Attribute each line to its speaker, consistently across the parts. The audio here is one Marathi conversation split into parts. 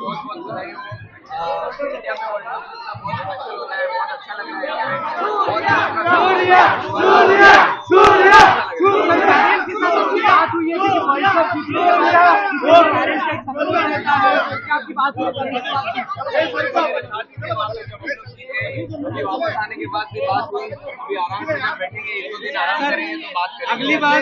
Speaker 1: बहुत बहुत बधाई हो। इंडिया में वर्ल्ड कप जीतना बहुत स्पेशल होता है, बहुत अच्छा लग रहा है।
Speaker 2: बात हुई है कि वर्ल्ड कप जीतने आपकी बात
Speaker 1: अभी वापस आने के बाद भी बात हुई, अभी आराम से जब बैठेंगे, एक दो दिन आराम करेंगे तो बात करेंगे।
Speaker 2: अगली बार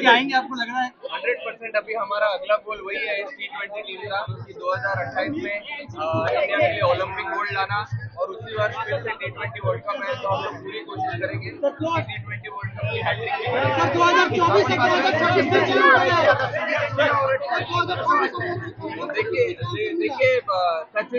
Speaker 2: आएंगे आपको लग रहा है?
Speaker 1: 100% अभी हमारा अगला गोल वही है इस T20 टीम का कि 2028 में इंडिया के लिए ओलंपिक गोल्ड लाना, और उसी वर्ष फिर से T20 वर्ल्ड कप है, तो हम लोग पूरी कोशिश करेंगे कि T20 वर्ल्ड कप की हैट्रिक 2024 देखिए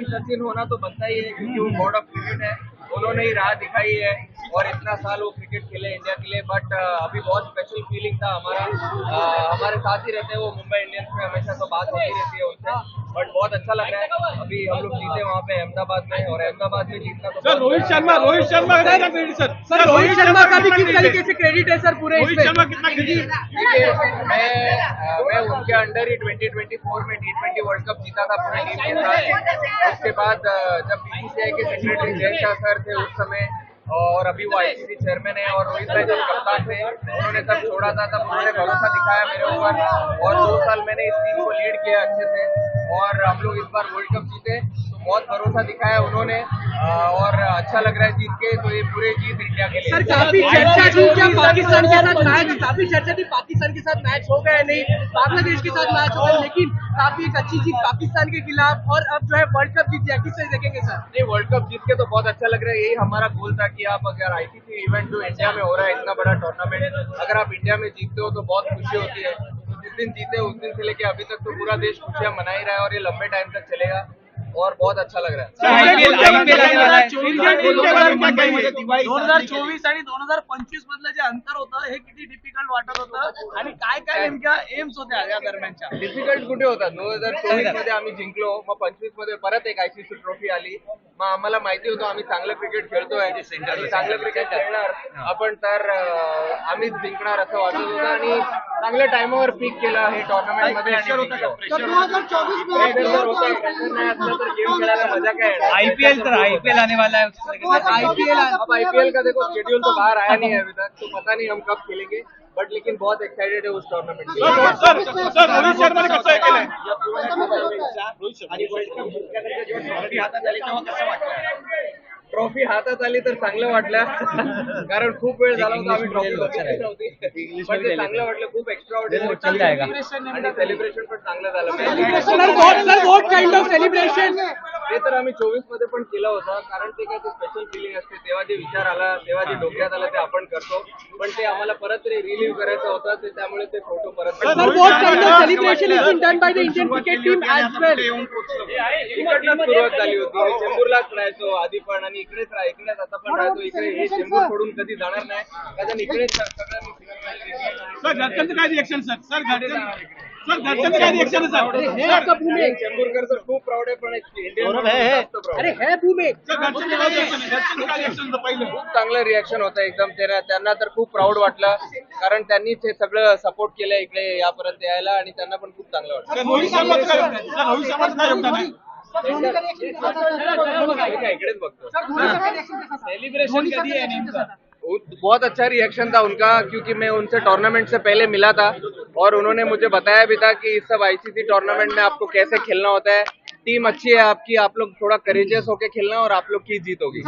Speaker 1: सचिन होना तो बनता ही है, क्योंकि वो गॉड ऑफ क्रिकेट है। उन्होंने ही राह दिखाई है और इतना साल वो क्रिकेट खेले इंडिया के लिए। बट अभी बहुत स्पेशल फीलिंग था हमारे साथ ही रहते हैं वो मुंबई इंडियंस में, हमेशा तो बात होती रहती है उनसे। बट बहुत अच्छा लग रहा है, अभी हम लोग जीते वहाँ पे अहमदाबाद में, और अहमदाबाद में जीतना तो
Speaker 3: सर रोहित शर्मा
Speaker 2: सर रोहित शर्मा का भी किस तरीके से क्रेडिट है सर पूरे
Speaker 3: रोहित शर्मा कितना क्रेडिट?
Speaker 1: देखिए मैं उनके अंडर ही 2024 में T20 वर्ल्ड कप जीता था पूरी टीम के साथ। उसके बाद जब बीसीसीआई के सेक्रेटरी जय शाह सर थे उस समय, और अभी वो आईसीसी चेयरमैन है, और रोहित भाई जब कप्तान थे उन्होंने तब छोड़ा था, तब उन्होंने भरोसा दिखाया मेरे ऊपर, और 2 साल मैंने इस टीम को लीड किया अच्छे से, और हम लोग इस बार वर्ल्ड कप जीते तो बहुत भरोसा दिखाया उन्होंने, और अच्छा लग रहा है जीत के। तो ये पूरे जीत इंडिया के लिए।
Speaker 2: सर काफी चर्चा थी क्या पाकिस्तान के साथ मैच, काफी चर्चा थी पाकिस्तान के साथ मैच हो गया नहीं, बांग्लादेश के साथ मैच हो गया, लेकिन काफी एक अच्छी जीत पाकिस्तान के खिलाफ, और अब जो है वर्ल्ड कप जीत गया, किस तरह देखेंगे सर?
Speaker 1: नहीं, वर्ल्ड कप जीत के तो बहुत अच्छा लग रहा है। यही हमारा गोल था कि आप अगर आईसीसी इवेंट जो इंडिया में हो रहा है, इतना बड़ा टूर्नामेंट, अगर आप इंडिया में जीतते हो तो बहुत खुशी होती है। जिस दिन जीते उस दिन से लेके अभी तक तो पूरा देश खुशियां मना ही रहा है, और ये लंबे टाइम तक चलेगा, और बहुत अच्छा लग रहा है।
Speaker 2: 2024 आणि 2025 मधलं जे अंतर होतं हे किती डिफिकल्ट वाटत होतं, आणि काय काय नेमक्या एम्स होत्या या दरम्यानच्या?
Speaker 1: डिफिकल्ट कुठे होतात? 2024 मध्ये आम्ही जिंकलो, मग 25 मध्ये परत एक आयसीसी ट्रॉफी आली, मग आम्हाला माहिती होतं आम्ही चांगलं क्रिकेट खेळतोय आणि चांगलं क्रिकेट खेळणार आपण, तर आम्हीच जिंकणार असं वाटत होतं, आणि चांगल्या टाइमवर पीक केलं हे टुर्नामेंट मध्ये, आणि जिंकलो. प्रेशर होतं, प्रेशर नाही असलं तर गेम खेळायला मजा काय येणार?
Speaker 2: आईपीएल आने वाला है,
Speaker 1: अब आईपीएल का देखो शेड्यूल तो बाहर आया नहीं है अभी तक, तो पता नहीं हम कब खेलेंगे, बट लेकिन बहुत एक्साइटेड है उस टूर्नामेंट के लिए।
Speaker 3: सर रोहित शर्माने कसं हे केलंय?
Speaker 1: ट्रॉफी हातात आली तर चांगलं वाटलं, कारण खूप वेळ झाला होता आम्ही ट्रॉफी बघितलीच नव्हती, पण ते चांगलं वाटलं, खूप एक्स्ट्रा आणि सेलिब्रेशन पण चांगलं झालं. ते तर आम्ही 24 मध्ये पण केलं होतं, कारण ते काय ते स्पेशल फिलिंग असते, तेव्हा जे विचार आला, तेव्हा जे डोक्यात आलं ते आपण करतो, पण ते आम्हाला परत रिलीव्ह करायचं होतं, ते त्यामुळे ते फोटो परत इकडनंच सुरुवात झाली होती. मी चेंबूरलाच राहायचो आधी पण, आणि इकडेच आता पण राहतो इकडे. हे चेंबूर सोडून कधी जाणार नाही, कारण इकडेच सगळ्यांनी
Speaker 3: सर घरच्यांचं काय रिएक्शन? सर घरच्यांचं काय रिएक्शन आहे सर?
Speaker 1: चेंबूरकर तर खूप प्राऊड आहे, पण इंडियन खूप चांगलं रिएक्शन होतं एकदम. त्यांना तर खूप प्राऊड वाटलं, कारण त्यांनीच हे सगळं सपोर्ट केलं इकडे यापर्यंत यायला, आणि त्यांना पण खूप चांगलं वाटलं.
Speaker 3: रोहित शर्माचं काय योगदान आहे?
Speaker 1: इकडेच बघतो. सेलिब्रेशन कधी आहे नेमकं? बहुत अच्छा रिएक्शन था उनका, क्योंकि मैं उनसे टूर्नामेंट से पहले मिला था, और उन्होंने मुझे बताया भी था कि इस सब आईसीसी टूर्नामेंट में आपको कैसे खेलना होता है, टीम अच्छी है आपकी, आप लोग थोड़ा करेजियस होके खेलना, और आप लोग की जीत होगी.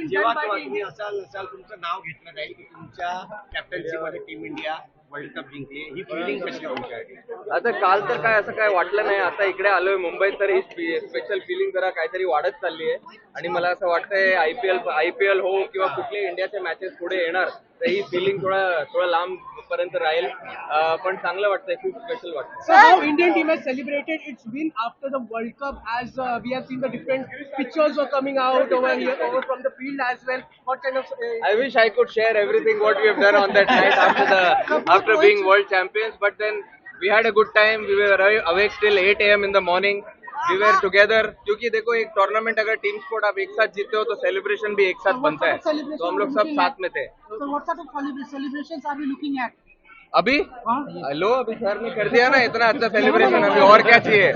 Speaker 3: जेव्हा तुम्ही असाल तुमचं नाव घेतलं जाईल की तुमच्या कॅप्टन्सीमध्ये टीम इंडिया वर्ल्ड कप जिंकली, ही फिलिंग कशी होती?
Speaker 1: आता काल तर काय असं काय वाटलं नाही, आता इकडे आलोय मुंबईत तर ही स्पेशल फिलिंग जरा काहीतरी वाढत चालली आहे, आणि मला असं वाटतंय आयपीएल हो किंवा कुठले इंडियाचे मॅचेस पुढे येणार तर ही फिलिंग थोडा लांब पर्यंत राहील, पण चांगलं वाटतंय, खूप स्पेशल वाटतं.
Speaker 2: So how Indian team has celebrated its win after the World Cup, as we have seen the different pictures are coming out over here, over from the field as well. What kind of?
Speaker 1: I wish I could share everything what we have done on that night after being world champions, but then we had a good time. We were awake till 8 AM in the morning. We were together, क्योंकि देखो एक टूर्नामेंट अगर टीम स्पोर्ट आप एक साथ जीते हो तो सेलिब्रेशन भी एक साथ बनता है, तो हम लोग सब साथ में थे.
Speaker 2: So what sort of celebrations are we looking at?
Speaker 1: अभी लो अभी सर ने कर दिया ना इतना अच्छा सेलिब्रेशन, अभी और क्या चाहिए?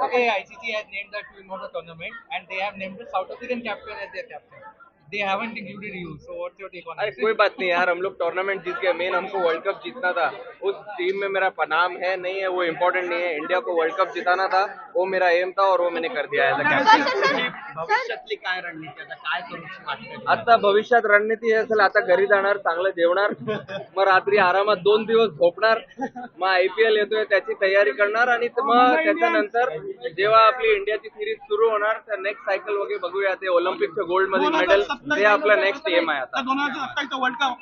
Speaker 4: Okay, ICC has named the team of the tournament and they have named the South African captain as their captain. They haven't included you. So what's your take on
Speaker 1: अरे
Speaker 4: it?
Speaker 1: कोई बात नहीं यार, हम लोग टूर्नामेंट जीत गए, मेन हमको वर्ल्ड कप जीतना था। उस टीम में मेरा नाम है नहीं है वो इम्पोर्टेंट नहीं है, इंडिया को वर्ल्ड कप जिताना था, वो मेरा एम था और वो मैंने कर दिया है
Speaker 3: भविष्यातली काय रणनीती आता काय करूशी वाटतं?
Speaker 1: आता भविष्यात रणनीती असेल, आता घरी जाणार, चांगलं जेवणार, मग रात्री आरामात 2 दिवस झोपणार, मग IPL येतोय त्याची तयारी करणार आणि मग त्याच्यानंतर जेव्हा आपली इंडियाची सिरीज सुरू होणार तर नेक्स्ट सायकल वगैरे बघूया, ते ऑलिम्पिकचं गोल्ड मध्ये मेडल ते आपला नेक्स्ट एम आहे आता.
Speaker 2: 2027 वर्ल्ड कप